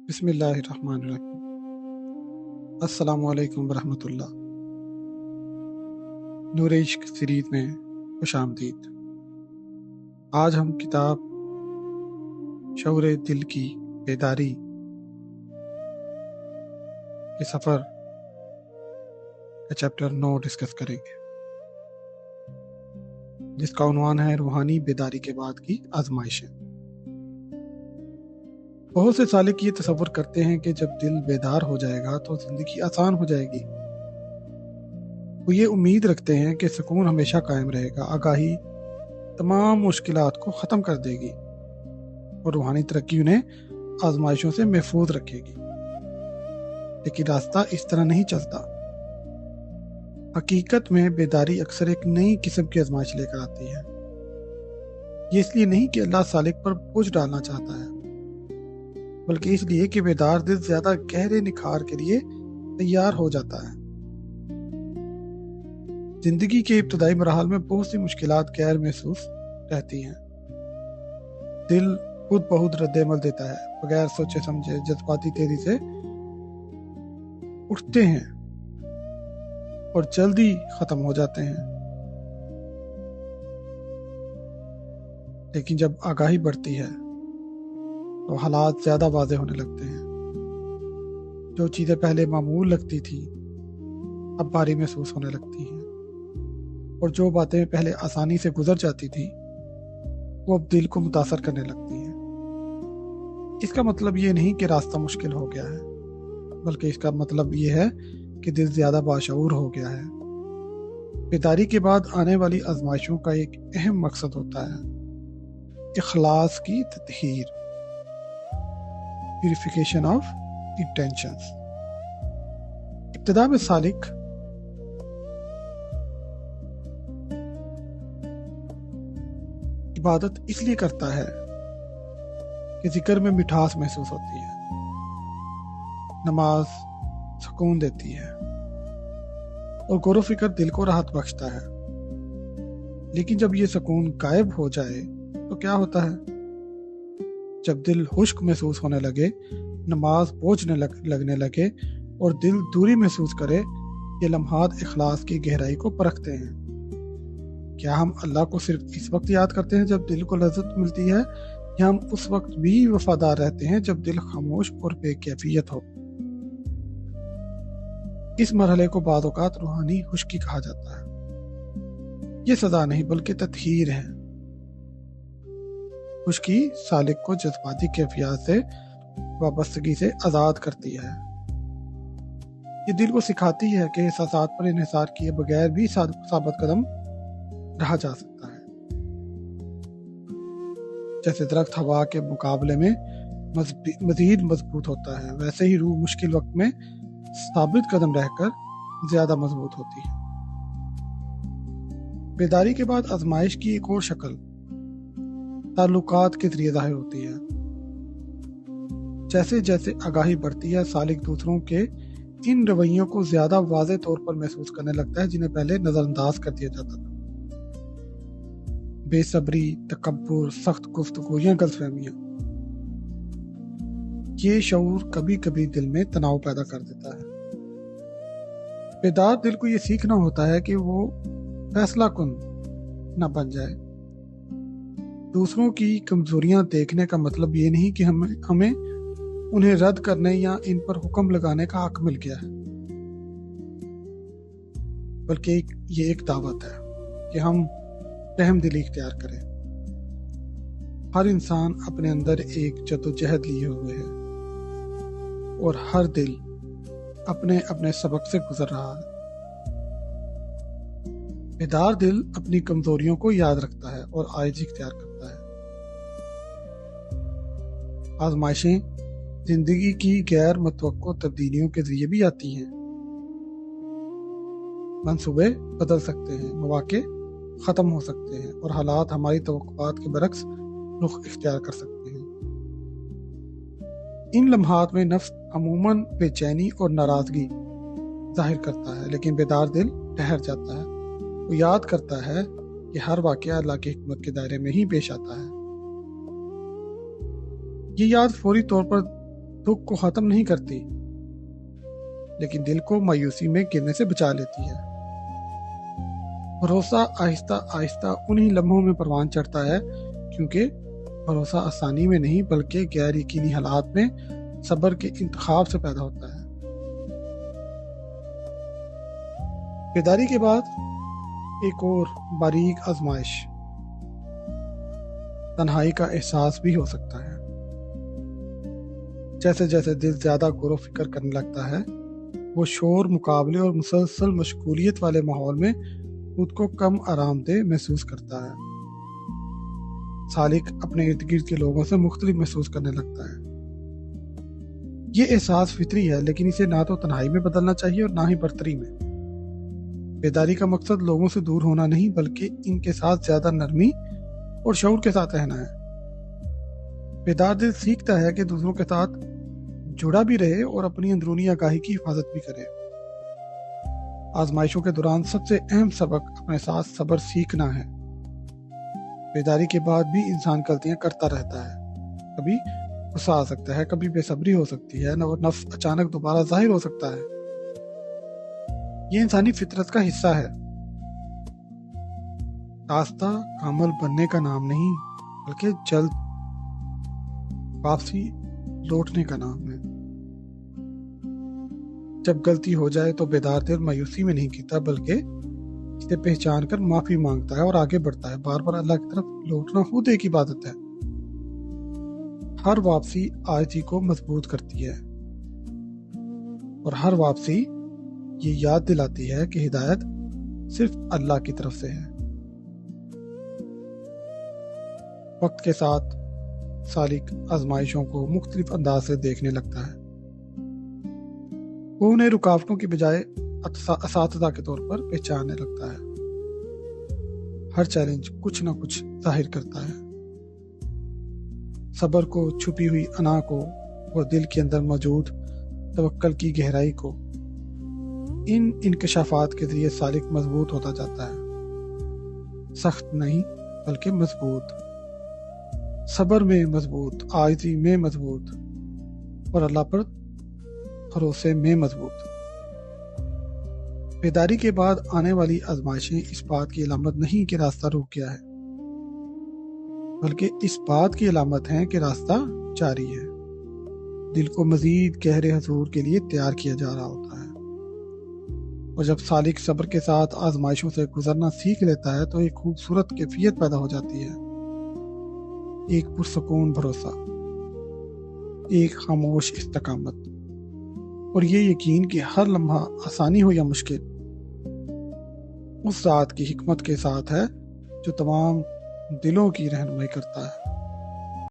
بسم اللہ الرحمن الرحیم۔ السلام علیکم ورحمۃ اللہ۔ نور عشق سیریز میں خوش آمدید۔ آج ہم کتاب شعور دل کی بیداری کے سفر کا چیپٹر 9 ڈسکس کریں گے، جس کا عنوان ہے روحانی بیداری کے بعد کی آزمائشیں۔ بہت سے سالک یہ تصور کرتے ہیں کہ جب دل بیدار ہو جائے گا تو زندگی آسان ہو جائے گی۔ وہ یہ امید رکھتے ہیں کہ سکون ہمیشہ قائم رہے گا، آگاہی تمام مشکلات کو ختم کر دے گی اور روحانی ترقی انہیں آزمائشوں سے محفوظ رکھے گی۔ لیکن راستہ اس طرح نہیں چلتا۔ حقیقت میں بیداری اکثر ایک نئی قسم کی آزمائش لے کر آتی ہے۔ یہ اس لیے نہیں کہ اللہ سالک پر بوجھ ڈالنا چاہتا ہے، بلکہ اس لیے کہ بیدار دل زیادہ گہرے نکھار کے لیے تیار ہو جاتا ہے۔ زندگی کے ابتدائی مراحل میں بہت سی مشکلات غیر محسوس رہتی ہیں۔ دل خود بہت رد عمل دیتا ہے، بغیر سوچے سمجھے جذباتی تیزی سے اٹھتے ہیں اور جلدی ختم ہو جاتے ہیں۔ لیکن جب آگاہی بڑھتی ہے تو حالات زیادہ واضح ہونے لگتے ہیں۔ جو چیزیں پہلے معمول لگتی تھی اب بھاری محسوس ہونے لگتی ہیں، اور جو باتیں پہلے آسانی سے گزر جاتی تھی وہ اب دل کو متاثر کرنے لگتی ہیں۔ اس کا مطلب یہ نہیں کہ راستہ مشکل ہو گیا ہے، بلکہ اس کا مطلب یہ ہے کہ دل زیادہ باشعور ہو گیا ہے۔ بیداری کے بعد آنے والی آزمائشوں کا ایک اہم مقصد ہوتا ہے اخلاص کی تطہیر، پیوریفیکیشن آف انٹینشنز۔ ابتدا میں سالک عبادت اس لیے کرتا ہے کہ ذکر میں مٹھاس محسوس ہوتی ہے، نماز سکون دیتی ہے اور غور و فکر دل کو راحت بخشتا ہے۔ لیکن جب یہ سکون غائب ہو جائے تو کیا ہوتا ہے؟ جب دل خشک محسوس ہونے لگے، نماز بوجھ لگنے لگے اور دل دوری محسوس کرے، یہ لمحات اخلاص کی گہرائی کو پرکھتے ہیں۔ کیا ہم اللہ کو صرف اس وقت یاد کرتے ہیں جب دل کو لذت ملتی ہے، یا ہم اس وقت بھی وفادار رہتے ہیں جب دل خاموش اور بے کیفیت ہو؟ اس مرحلے کو بعض اوقات روحانی خشکی کہا جاتا ہے۔ یہ سزا نہیں بلکہ تطہیر ہے۔ خشکی سالک کو جذباتی کیفیات سے وابستگی سے آزاد کرتی ہے۔ یہ دل کو سکھاتی ہے کہ احساسات پر انحصار کیے بغیر بھی ثابت قدم رہا جا سکتا ہے۔ جیسے درخت ہوا کے مقابلے میں مزید مضبوط ہوتا ہے، ویسے ہی روح مشکل وقت میں ثابت قدم رہ کر زیادہ مضبوط ہوتی ہے۔ بیداری کے بعد آزمائش کی ایک اور شکل تعلقات کے ذریعے ظاہر ہوتی ہے۔ جیسے جیسے آگاہی بڑھتی ہے، سالک دوسروں کے ان رویوں کو زیادہ واضح طور پر محسوس کرنے لگتا ہے جنہیں پہلے نظر انداز کر دیا جاتا تھا۔ بے صبری، تکبر، سخت گفتگو یا غلط فہمیاں، یہ شعور کبھی کبھی دل میں تناؤ پیدا کر دیتا ہے۔ بیدار دل کو یہ سیکھنا ہوتا ہے کہ وہ فیصلہ کن نہ بن جائے۔ دوسروں کی کمزوریاں دیکھنے کا مطلب یہ نہیں کہ ہمیں انہیں رد کرنے یا ان پر حکم لگانے کا حق مل گیا ہے، بلکہ یہ ایک دعوت ہے کہ ہم رحم دلی اختیار کریں۔ ہر انسان اپنے اندر ایک جدوجہد لیے ہوئے ہے، اور ہر دل اپنے اپنے سبق سے گزر رہا ہے۔ بیدار دل اپنی کمزوریوں کو یاد رکھتا ہے اور عاجزی اختیار کرتا ہے۔ آزمائشیں زندگی کی غیر متوقع تبدیلیوں کے ذریعے بھی آتی ہیں۔ منصوبے بدل سکتے ہیں، مواقع ختم ہو سکتے ہیں، اور حالات ہماری توقعات کے برعکس رخ اختیار کر سکتے ہیں۔ ان لمحات میں نفس عموماً بے چینی اور ناراضگی ظاہر کرتا ہے، لیکن بیدار دل ٹھہر جاتا ہے۔ وہ یاد کرتا ہے کہ ہر واقعہ اللہ کی حکمت کے دائرے میں ہی پیش آتا ہے۔ یہ یاد فوری طور پر دکھ کو ختم نہیں کرتی لیکن دل کو مایوسی میں گرنے سے بچا لیتی ہے۔ بھروسہ آہستہ آہستہ انہی لمحوں میں پروان چڑھتا ہے کیونکہ بھروسہ آسانی میں نہیں بلکہ غیر یقینی حالات میں صبر کے انتخاب سے پیدا ہوتا ہے۔ بیداری کے بعد ایک اور باریک آزمائش تنہائی کا احساس بھی ہو سکتا ہے۔ جیسے جیسے دل زیادہ غور و فکر کرنے لگتا ہے وہ شور، مقابلے اور مسلسل مشغولیت والے ماحول میں خود کو کم آرام دہ محسوس کرتا ہے۔ سالک اپنے ارد گرد کے لوگوں سے مختلف محسوس کرنے لگتا ہے۔ یہ احساس فطری ہے لیکن اسے نہ تو تنہائی میں بدلنا چاہیے اور نہ ہی برتری میں۔ بیداری کا مقصد لوگوں سے دور ہونا نہیں بلکہ ان کے ساتھ زیادہ نرمی اور شعور کے ساتھ رہنا ہے۔ بیدار دل سیکھتا ہے کہ دوسروں کے ساتھ جڑا بھی رہے اور اپنی اندرونی آگاہی کی حفاظت بھی کرے۔ آزمائشوں کے دوران سب سے اہم سبق اپنے ساتھ صبر سیکھنا ہے۔ بیداری کے بعد بھی انسان غلطیاں کرتا رہتا ہے۔ کبھی غصہ آ سکتا ہے، کبھی بے صبری ہو سکتی ہے اور نفس اچانک دوبارہ ظاہر ہو سکتا ہے۔ یہ انسانی فطرت کا حصہ ہے۔ راستہ کامل بننے کا نام نہیں بلکہ جلد واپسی لوٹنے کا نام ہے۔ جب غلطی ہو جائے تو بیدار دل مایوسی میں نہیں گرتا بلکہ اسے پہچان کر معافی مانگتا ہے اور آگے بڑھتا ہے۔ بار بار اللہ کی طرف لوٹنا خود ایک عبادت ہے۔ ہر واپسی عاجزی کو مضبوط کرتی ہے اور ہر واپسی یہ یاد دلاتی ہے کہ ہدایت صرف اللہ کی طرف سے ہے۔ وقت کے ساتھ سالک آزمائشوں کو مختلف انداز سے دیکھنے لگتا ہے۔ وہ انہیں رکاوٹوں کی بجائے اساتذہ کے طور پر پہچاننے لگتا ہے۔ ہر چیلنج کچھ نہ کچھ ظاہر کرتا ہے، صبر کو، چھپی ہوئی انا کو اور دل کے اندر موجود توکل کی گہرائی کو۔ ان انکشافات کے ذریعے سالک مضبوط ہوتا جاتا ہے، سخت نہیں بلکہ مضبوط، صبر میں مضبوط، عاجزی میں مضبوط اور اللہ پر بھروسے میں مضبوط۔ بیداری کے بعد آنے والی آزمائشیں اس بات کی علامت نہیں کہ راستہ رک گیا ہے بلکہ اس بات کی علامت ہیں کہ راستہ جاری ہے۔ دل کو مزید گہرے حضور کے لیے تیار کیا جا رہا ہوتا ہے، اور جب سالک صبر کے ساتھ آزمائشوں سے گزرنا سیکھ لیتا ہے تو ایک خوبصورت کیفیت پیدا ہو جاتی ہے، ایک پرسکون بھروسہ، ایک خاموش استقامت اور یہ یقین کہ ہر لمحہ آسانی ہو یا مشکل اس ذات کی حکمت کے ساتھ ہے جو تمام دلوں کی رہنمائی کرتا ہے۔